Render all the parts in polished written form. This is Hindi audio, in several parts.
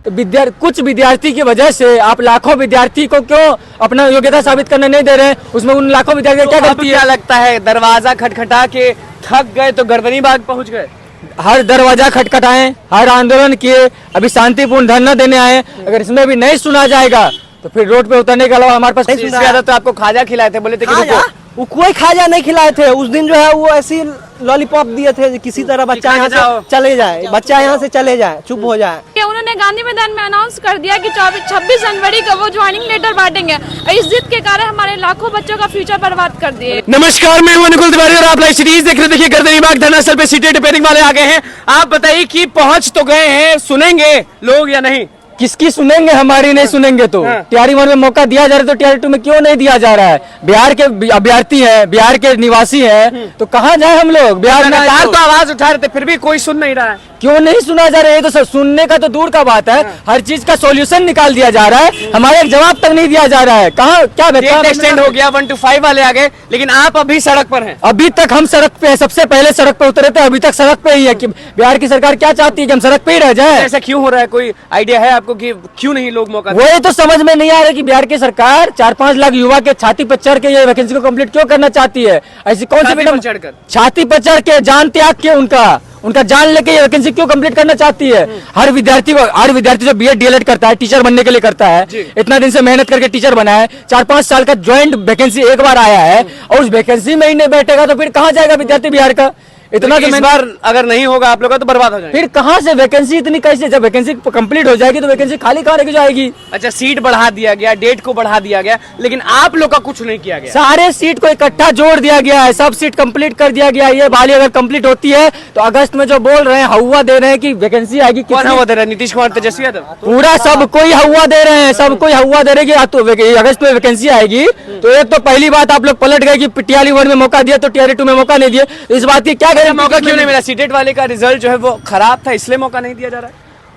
कुछ विद्यार्थी की वजह से आप लाखों विद्यार्थी को क्यों अपना योग्यता साबित करने नहीं दे रहे हैं? उसमें उन लाखों विद्यार्थी क्या गलती है? क्या लगता है, दरवाजा खटखटा के थक गए तो गर्दनी बाग पहुंच गए? हर दरवाजा खटखटाए, हर आंदोलन किए, अभी शांतिपूर्ण धरना देने आए, अगर इसमें भी नहीं सुना जाएगा तो फिर रोड पे उतरने के अलावा हमारे पास इससे ज्यादा तो आपको खाजा खिलाए थे, बोले थे कि रुको। वो कोई खाजा नहीं खिलाए थे उस दिन, जो है वो ऐसी लॉलीपॉप दिए थे किसी तरह बच्चा यहाँ से चले जाए, बच्चा यहाँ से चले जाए, चुप हो जाए। उन्होंने गांधी मैदान में अनाउंस कर दिया कि 26 जनवरी को वो ज्वाइनिंग लेटर बांटेंगे। इस जिद के कारण हमारे लाखों बच्चों का फ्यूचर बर्बाद कर दिए। नमस्कार, मैं हूं अनुकुल तिवारी और आप लाइव सीरीज देख रहे हैं। देखिए, गर्दनी बाग धरना स्थल पे सीटें रिपेयरिंग वाले आ गए हैं। आप बताइए कि पहुंच तो गए हैं, सुनेंगे लोग या नहीं? किसकी सुनेंगे? हमारी नहीं सुनेंगे तो टीआरई 1 में मौका दिया जा रहा है तो टीआरई 2 में क्यों नहीं दिया जा रहा है? बिहार के अभ्यर्थी हैं, बिहार के निवासी हैं, तो कहाँ जाए हम लोग? बिहार में तो आवाज उठा रहे थे, फिर भी कोई सुन नहीं रहा है। क्यों नहीं सुना जा रहा है? ये तो सुनने का तो दूर का बात है, हर चीज का सॉल्यूशन निकाल दिया जा रहा है, हमारे एक जवाब तक नहीं दिया जा रहा है। कहाँ क्या एक्सटेंड हो गया, 1 to 5 वाले आ गए, लेकिन आप अभी सड़क पर हैं। अभी तक हम सड़क पे हैं, सबसे पहले सड़क पे उतरे थे, अभी तक सड़क पे ही है। कि बिहार की सरकार क्या चाहती है कि हम सड़क पे ही रह जाए? ऐसा क्यों हो रहा है? कोई आइडिया है आपको कि क्यों नहीं लोग मौका? वही तो समझ में नहीं आ रहा कि बिहार की सरकार 4-5 लाख युवा के छाती पर चढ़ के ये वैकेंसी को कंप्लीट क्यों करना चाहती है? ऐसी कौन सी मैडम छाती पर चढ़ के जान त्याग के उनका जान लेके ये वैकेंसी क्यों कंप्लीट करना चाहती है? हर विद्यार्थी जो बीएड डीएलएड करता है, टीचर बनने के लिए करता है, इतना दिन से मेहनत करके टीचर बना है, 4-5 साल का ज्वाइंट वैकेंसी एक बार आया है और उस वैकेंसी में ही नहीं बैठेगा तो फिर कहाँ जाएगा विद्यार्थी बिहार का? इतना तो इस बार अगर नहीं होगा आप लोग का तो बर्बाद हो जाएगा। फिर कहाँ से वैकेंसी इतनी कैसे? जब वैकेंसी कंप्लीट हो जाएगी तो वैकेंसी खाली कहाँ रखी जाएगी? अच्छा, सीट बढ़ा दिया गया, डेट को बढ़ा दिया गया, लेकिन आप लोग का कुछ नहीं किया गया। सारे सीट को इकट्ठा जोड़ दिया गया है, सब सीट कंप्लीट कर दिया गया है। ये बाली अगर कंप्लीट होती है तो अगस्त में जो बोल रहे हैं, हवा दे रहे हैं कि वैकेंसी आएगी, कौन हवा दे रहा है? नीतीश कुमार, तेजस्वी यादव? पूरा सब कोई हवा दे रहे हैं, सब कोई हवा दे रहे हैं कि अगस्त में वैकेंसी आएगी। तो एक तो पहली बात आप लोग पलट गए कि टीआरई 1 में मौका दिया तो टीआरई 2 में मौका नहीं दिए। इस बात की क्या करें? मौका क्यों नहीं मिला? सीटेट वाले का रिजल्ट जो है वो खराब था, इसलिए मौका नहीं दिया जा रहा है।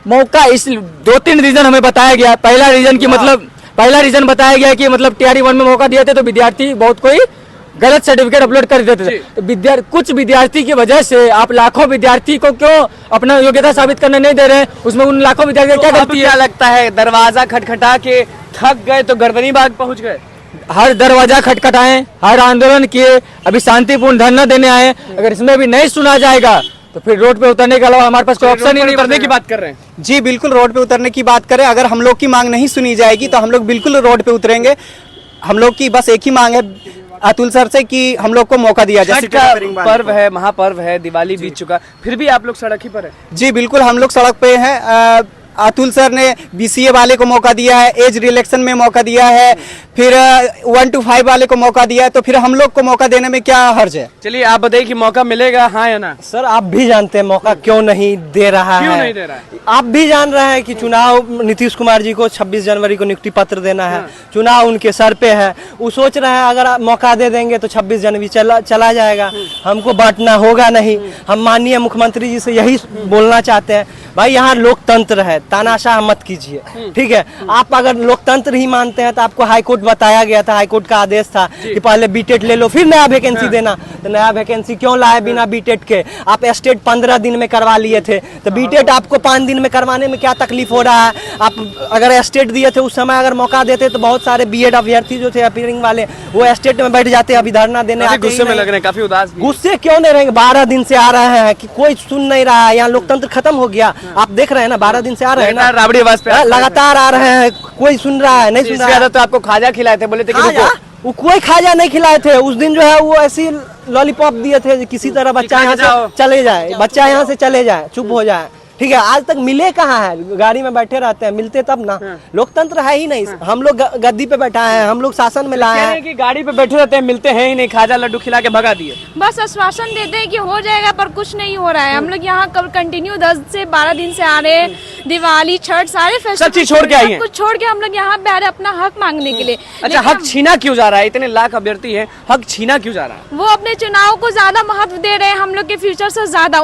मौका इस 2-3 रीजन हमें बताया गया। पहला रीजन बताया गया कि मतलब टीआरई 1 में मौका दिए थे तो विद्यार्थी बहुत कोई गलत सर्टिफिकेट अपलोड कर देते थे। तो कुछ विद्यार्थी की वजह से आप लाखों विद्यार्थी को क्यों अपना योग्यता साबित करने नहीं दे रहे हैं? उसमें उन लाखों विद्यार्थी क्या गलती है? क्या लगता है, दरवाजा खटखटा के थक गए तो गर्दनी बाग पहुंच गए? हर दरवाजा खटखटाए, हर आंदोलन किए, अभी शांतिपूर्ण धरना देने आए, अगर इसमें भी नहीं सुना जाएगा तो फिर रोड पे उतरने के अलावा हमारे पास कोई ऑप्शन ही नहीं। उतरने की बात कर रहे हैं? जी बिल्कुल, रोड पे उतरने की बात करें। अगर हम लोग की मांग नहीं सुनी जाएगी तो हम लोग बिल्कुल रोड पे उतरेंगे। हम लोग की बस एक ही मांग है अतुल सर से कि हम लोग को मौका दिया जाए। पर्व है, महापर्व है, दिवाली बीत चुका, फिर भी आप लोग सड़क ही पर है? जी बिल्कुल, हम लोग सड़क पे हैं। अतुल सर ने बीसीए वाले को मौका दिया है, एज रिलेक्शन में मौका दिया है, फिर 1 to 5 वाले को मौका दिया है, तो फिर हम लोग को मौका देने में क्या हर्ज है? चलिए आप बताइए कि मौका मिलेगा, हाँ या ना? सर आप भी जानते हैं मौका क्यों नहीं दे रहा है। क्यों नहीं दे रहा है? आप भी जान रहे हैं कि चुनाव नीतीश कुमार जी को 26 जनवरी को नियुक्ति पत्र देना है, चुनाव उनके सर पे है। वो सोच रहे हैं अगर मौका दे देंगे तो 26 जनवरी चला जाएगा, हमको बांटना होगा नहीं। हम माननीय मुख्यमंत्री जी से यही बोलना चाहते हैं, भाई यहाँ लोकतंत्र है, तानाशाह मत कीजिए, ठीक है? आप अगर लोकतंत्र ही मानते हैं तो आपको हाईकोर्ट बताया गया था, हाईकोर्ट का आदेश था कि पहले बीटेट ले लो फिर नया वैकेंसी देना। तो नया वैकेंसी क्यों लाए बिना बीटेट के? आप एस्टेट 15 दिन में करवा लिए थे, तो बीटेट आपको 5 दिन में करवाने में क्या तकलीफ हो रहा है? आप अगर एस्टेट दिए थे उस समय, अगर मौका देते तो बहुत सारे बीएड अभ्यर्थी जो थे अपीयरिंग वाले, वो एस्टेट में बैठ जाते। अभी धरना देने गुस्से में लग रहे हैं, काफी उदास। गुस्से क्यों नहीं रहेंगे? 12 दिन से आ रहे हैं कि कोई सुन नहीं रहा है। यहाँ लोकतंत्र खत्म हो गया, आप देख रहे हैं ना, 12 दिन से आ रहे हैं ना, राबड़ी आवाज पे लगातार आ रहे हैं, कोई सुन रहा है नहीं? सुन रहा है तो आपको खाजा खिलाए थे, बोले थे कि रुको। वो कोई खाजा नहीं खिलाए थे उस दिन, जो है वो ऐसी लॉलीपॉप दिए थे किसी तरह बच्चा यहाँ से चले जाए, बच्चा यहाँ से चले जाए, चुप हो जाए, ठीक है? आज तक मिले कहाँ है? गाड़ी में बैठे रहते हैं, मिलते तब ना। लोकतंत्र है ही नहीं। हम लोग गद्दी पे बैठा है, हम लोग शासन में लाए हैं कि गाड़ी पे बैठे रहते हैं, मिलते हैं ही नहीं, खाजा लड्डू खिला के भगा दिए। बस आश्वासन देते हैं कि हो जाएगा, पर कुछ नहीं हो रहा है। हम लोग यहाँ कंटिन्यू 10 से 12 दिन से आ रहे हैं, दिवाली, छठ, सारे फेस्टिवल छोड़ के आई हैं, कुछ छोड़ के हम लोग यहाँ पे आ रहे हैं अपना हक मांगने के लिए। अच्छा, हक छीना क्यों जा रहा है? इतने लाख अभ्यर्थी हैं, हक छीना क्यों जा रहा है? वो अपने चुनाव को ज्यादा महत्व दे रहे हैं हम लोग के फ्यूचर से ज्यादा।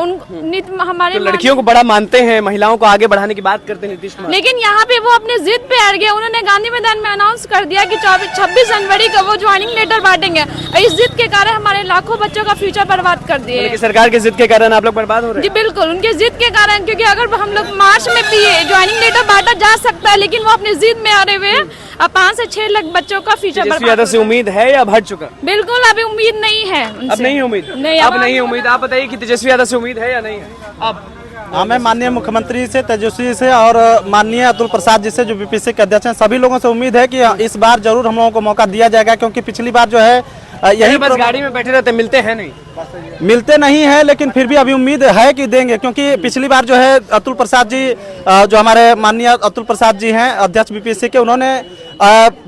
हमारे लड़कियों को बड़ा मानते मानते हैं, महिलाओं को आगे बढ़ाने की बात करते हैं नीतीश कुमार। लेकिन यहाँ पे वो अपने जिद पे अड़ गए। उन्होंने गांधी मैदान में अनाउंस कर दिया कि 26 जनवरी को वो ज्वाइनिंग लेटर बांटेंगे। इस जिद के कारण हमारे लाखों बच्चों का फ्यूचर बर्बाद कर दिए। मतलब कि सरकार की जिद के कारण आप लोग बर्बाद हो रहे जी बिल्कुल, उनके जिद के कारण, क्योंकि अगर हम लोग मार्च में भी ज्वाइनिंग लेटर बांटा जा सकता है, लेकिन वो अपनी जिद में अड़े हुए अब 5 से 6 लाख बच्चों का फ्यूचर हैं। बर्बाद। यादव से उम्मीद है या अब हट चुका? बिल्कुल अभी उम्मीद नहीं है उनसे। अब नहीं उम्मीद, नहीं, अब नहीं उम्मीद। आप बताइए कि तेजस्वी यादव से उम्मीद है या नहीं है? अब हमें माननीय मुख्यमंत्री से, तेजस्वी से और माननीय अतुल प्रसाद जी से, जो बीपीएससी के अध्यक्ष हैं, सभी लोगों से उम्मीद है कि इस बार जरूर हम लोगों को मौका दिया जाएगा, क्योंकि पिछली बार जो है यही बस गाड़ी में बैठे रहते, मिलते हैं नहीं, मिलते नहीं है, लेकिन फिर भी अभी उम्मीद है कि देंगे, क्योंकि पिछली बार जो है अतुल प्रसाद जी, जो हमारे माननीय अतुल प्रसाद जी हैं अध्यक्ष बीपीएससी के, उन्होंने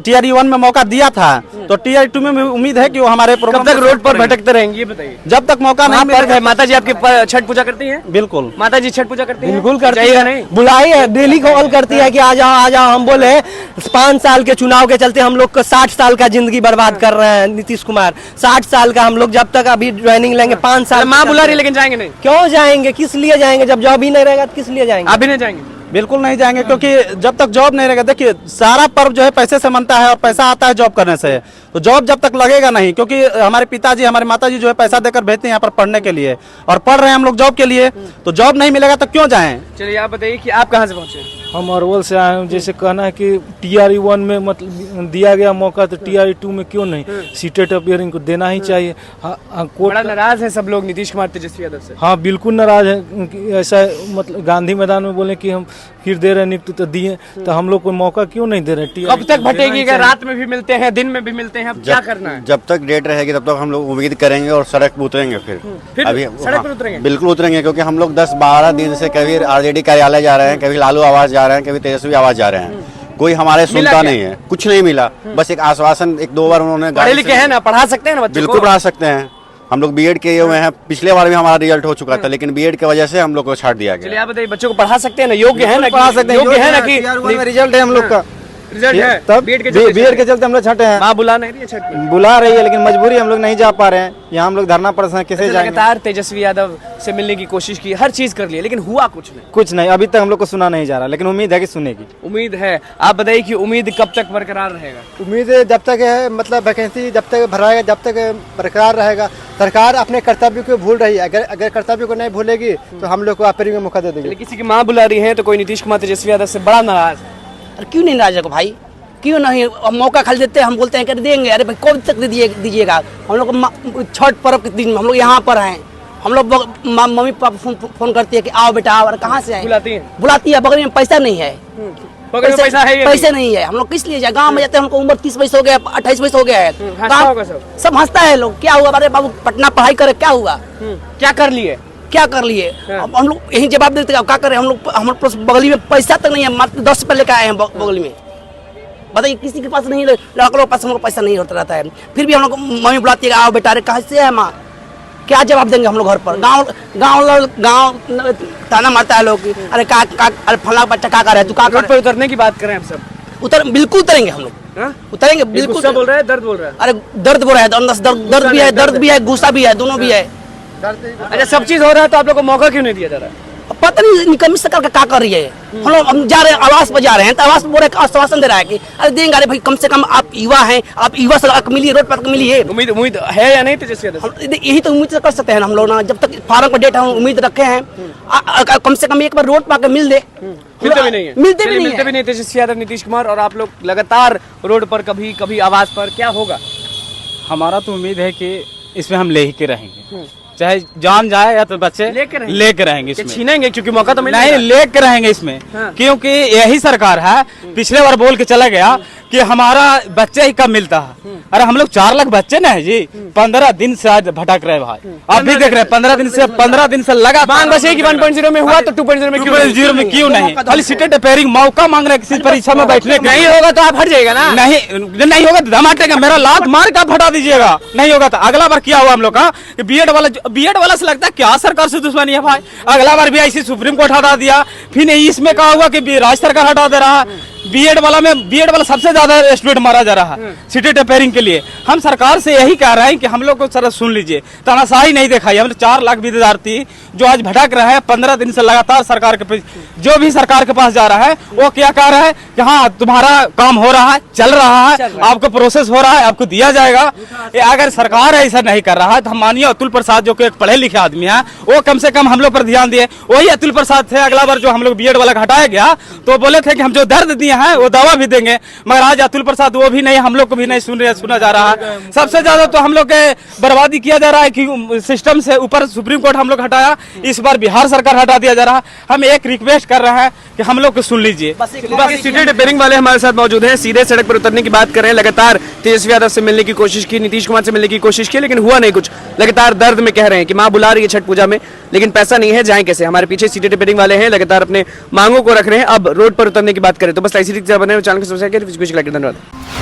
टीआरई 1 में मौका दिया था, तो टीआरई 2 में उम्मीद है कि वो हमारे कब तक रोड पर भटकते रहेंगे ये बताइए? जब तक मौका नहीं मिलेगा। माता जी आपकी छठ पूजा करती हैं? बिल्कुल माता जी छठ पूजा करती हैं? बिल्कुल करती जाइएगा है, नहीं? बुलाई है, डेली कॉल करती है कि आ जाओ। हम बोले 5 साल के चुनाव के चलते हम लोग को 60 साल का जिंदगी बर्बाद कर रहे हैं नीतीश कुमार। 60 साल का हम लोग जब तक अभी ज्वाइनिंग लेंगे 5 साल। माँ बुला रही लेकिन जाएंगे नहीं? क्यों जाएंगे, किस लिए जाएंगे? जब जॉब ही नहीं रहेगा तो किस लिए जाएंगे? आप भी नहीं जाएंगे? बिल्कुल नहीं जाएंगे, क्योंकि जब तक जॉब नहीं रहेगा, देखिए सारा पर्व जो है पैसे से बनता है और पैसा आता है जॉब करने से, तो जॉब जब तक लगेगा नहीं, क्योंकि हमारे पिताजी, हमारे माताजी जो है पैसा देकर भेजते हैं यहाँ पर पढ़ने के लिए, और पढ़ रहे हैं हम लोग जॉब के लिए, तो जॉब नहीं मिलेगा तो क्यों जाएं? चलिए आप बताइए कि आप कहाँ से पहुँचे? हम अरवल से आए हैं। जैसे कहना है कि टीआरई 1 में मतलब दिया गया मौका, तो टीआरई 2 में क्यों नहीं? सीटेट अपियरिंग को देना ही चाहिए। बड़ा कोर्ट नाराज है सब लोग नीतीश कुमार तेजस्वी यादव से। हाँ बिल्कुल नाराज है कि ऐसा मतलब गांधी मैदान में बोले कि हम फिर दे रहे नियुक्ति, तो दिए, तो हम लोग को मौका क्यों नहीं दे रहे? कब तक भटेगीगा? रात में भी मिलते हैं, दिन में भी मिलते हैं, अब क्या करना है? जब तक डेट रहेगी तब तक हम लोग उम्मीद करेंगे और सड़क पर उतरेंगे। फिर अभी सड़क पर उतरेंगे? बिल्कुल उतरेंगे, क्योंकि हम लोग 10-12 दिन से कभी आरजेडी कार्यालय जा रहे हैं, कभी लालू आवास जा रहे हैं, कभी तेजस्वी आवास जा रहे हैं, कोई हमारे सुनता नहीं है, कुछ नहीं मिला। बस एक आश्वासन, 1-2 बार उन्होंने पढ़े लिखे हैं ना, पढ़ा सकते हैं ना बच्चों को? बिल्कुल पढ़ा सकते हैं। हम लोग बीएड किए हुए हैं, पिछले बार भी हमारा रिजल्ट हो चुका था, लेकिन बीएड की वजह से हम लोग को छाट दिया चलिए गया। आप बताइए, बच्चों को पढ़ा सकते हैं ना? योग्य है ना? पढ़ा सकते हैं, योग्य है ना? कि रिजल्ट है हम लोग का, रिजल्ट है तब बीएड के चलते हम लोग छठे हैं। माँ बुला नहीं रही है छठ में? बुला रही है, लेकिन मजबूरी हम लोग नहीं जा पा रहे हैं। यहाँ हम लोग धरना पर हैं, कैसे जाएंगे? लगातार तेजस्वी यादव से मिलने की कोशिश की, हर चीज कर ली, लेकिन हुआ कुछ नहीं। कुछ नहीं, अभी तक हम लोग को सुना नहीं जा रहा, लेकिन उम्मीद है कि सुनेगी। उम्मीद है। आप बताइए कि उम्मीद कब तक बरकरार रहेगा? उम्मीद जब तक है, मतलब वैकेंसी जब तक भराएगा, जब तक बरकरार रहेगा। सरकार अपने कर्तव्य को भूल रही है, अगर कर्तव्य को नहीं भूलेगी तो हम लोग को अपेरिंग में मौका दे देगी। किसी की माँ बुला रही है तो कोई नीतीश कुमार तेजस्वी यादव से बड़ा नाराज है। क्यों नहीं नाराज है भाई? क्यों नहीं? मौका खाली देते हैं, हम बोलते हैं कर देंगे। अरे भाई कब तक दीजिएगा? हम लोग छठ पर्व के दिन हम लोग यहाँ पर हैं, हम लोग मम्मी पापा फोन करती है कि आओ बेटा आओ। कहाँ से आए? बुलाती है, बगल में पैसा नहीं है, पैसे नहीं है। हम लोग किस लिए जाए? गाँव में जाते हैं, हमको उम्र 30 वर्ष हो गया, 28 वर्ष हो गया है, सब हंसता है लोग। क्या हुआ? अरे बाबू पटना पढ़ाई करे, क्या हुआ? क्या कर लिए? क्या कर लिए? हम लोग यही जवाब देते हैं, क्या करें? हम लोग हमारे बगली में पैसा तक नहीं है, मात्र 10 रुपये लेकर आए हैं बगली में। बताइए, किसी के पास नहीं, लड़कों के पास हम लोग पैसा नहीं होता रहता है, फिर भी हम लोग मम्मी बुलाती है, आओ बेटा। अरे कहाँ से है माँ? क्या जवाब देंगे हम लोग घर पर? गाँव ताना मारता है लोग, अरे अरे फला बच्चा क्या कर रहा है, तू क्या कर रहा है? उतरने की बात करें हम सब? बिल्कुल उतरेंगे हम लोग, उतरेंगे बिल्कुल। बोल रहा है, दर्द बोल रहा है? अरे दर्द बोल रहा है, दर्द भी है, गुस्सा भी है, दोनों भी है। अच्छा, सब चीज हो रहा है तो आप लोग को मौका क्यों नहीं दिया जा रहा है? पता नहीं निकम्मी सरकार का क्या कर रही है। हम जा रहे हैं आवास पर, जा रहे हैं तो आवास पर बोल रहे आश्वासन दे रहा है कि अरे देंगे। अरे भाई कम से कम आप युवा हैं, आप युवा से मिलिए, रोड पर मिलिए। उम्मीद है या नहीं तेजस्वी यादव? यही तो उम्मीद कर सकते हैं हम लोग ना, जब तक फार्म का डेट हम उम्मीद रखे हैं, कम से कम एक बार रोड पर आकर मिल दे। मिलते भी नहीं है, मिलते भी नहीं तेजस्वी यादव, नीतीश कुमार, और आप लोग लगातार रोड पर, कभी कभी आवाज पर। क्या होगा? हमारा तो उम्मीद है कि इसमें हम ले ही के रहेंगे, चाहे जान जाए या तो बच्चे लेके रहेंगे इसमें। छीनेंगे क्योंकि मौका तो नहीं, लेके रहेंगे इसमें। हाँ। क्योंकि यही सरकार है, पिछले बार बोल के चला गया कि हमारा बच्चे ही कब मिलता है। अरे हम लोग 4 लाख बच्चे ना है जी, 15 दिन से आज भटक रहे भाई। आप भी देख रहे हैं 15 दिन से लगा मांग बस कि 1.0 में हुआ तो 2.0 में क्यों नहीं? खाली सीटेट पेयरिंग मौका मांग रहे किसी परीक्षा में बैठने का। नहीं होगा तो आप हट जाएगा ना? नहीं होगा तो धमाटेगा, मेरा लात मार का हटा दीजिएगा। नहीं होगा तो अगला बार क्या हुआ हम लोग का, बीएड वाला से लगता है क्या सरकार से दुश्मनी है भाई। अगला बार भी ऐसी सुप्रीम कोर्ट हटा दिया, फिर इसमें कहा हुआ कि राज्य सरकार हटा दे रहा है। बीएड वाला सबसे ज्यादा स्टूडेंट मारा जा रहा है सीटेट रिपेयरिंग के लिए। हम सरकार से यही कह रहे हैं कि हम लोग को सर सुन लीजिए, तानाशाही नहीं दिखाई। हम 4 लाख विद्यार्थी जो आज भटक रहे हैं 15 दिन से लगातार सरकार के जो भी सरकार के पास जा रहा है वो क्या कह रहा है कि हाँ तुम्हारा काम हो रहा है, चल रहा है, आपको प्रोसेस हो रहा है, आपको दिया जाएगा। अगर सरकार ऐसा नहीं कर रहा है तो हम मानिए अतुल प्रसाद जो कि एक पढ़े लिखे आदमी है वो कम से कम हम लोग पर ध्यान दिए। वही अतुल प्रसाद थे, अगला बार जो हम लोग बीएड वाला हटाया गया तो बोले थे कि हम जो दर्द दिए हैं वो दवा भी देंगे, मगर आज अतुल प्रसाद वो भी नहीं, हम लोग को भी नहीं सुना जा रहा है। सबसे ज्यादा तो हम लोग के बर्बादी किया जा रहा है कि सिस्टम से ऊपर सुप्रीम कोर्ट हम लोग हटाया, इस बार बिहार सरकार हटा दिया जा रहा है। हम एक रिक्वेस्ट कर रहे हैं कि हम लोग को सुन लीजिए। सीटेट रिपेयरिंग वाले हमारे साथ मौजूद हैं, सीधे सड़क पर उतरने की बात कर रहे हैं। लगातार तेजस्वी यादव से मिलने की कोशिश की, नीतीश कुमार से मिलने की कोशिश की, लेकिन हुआ नहीं कुछ। लगातार दर्द में कह रहे हैं कि माँ बुला रही है छठ पूजा में, लेकिन पैसा नहीं है, जाएं कैसे। हमारे पीछे सीटेट रिपेयरिंग वाले हैं, लगातार अपने मांगों को रख रहे हैं। अब रोड पर उतरने की बात करें तो बस ऐसी बने चैनल को सब्सक्राइब करें। धन्यवाद।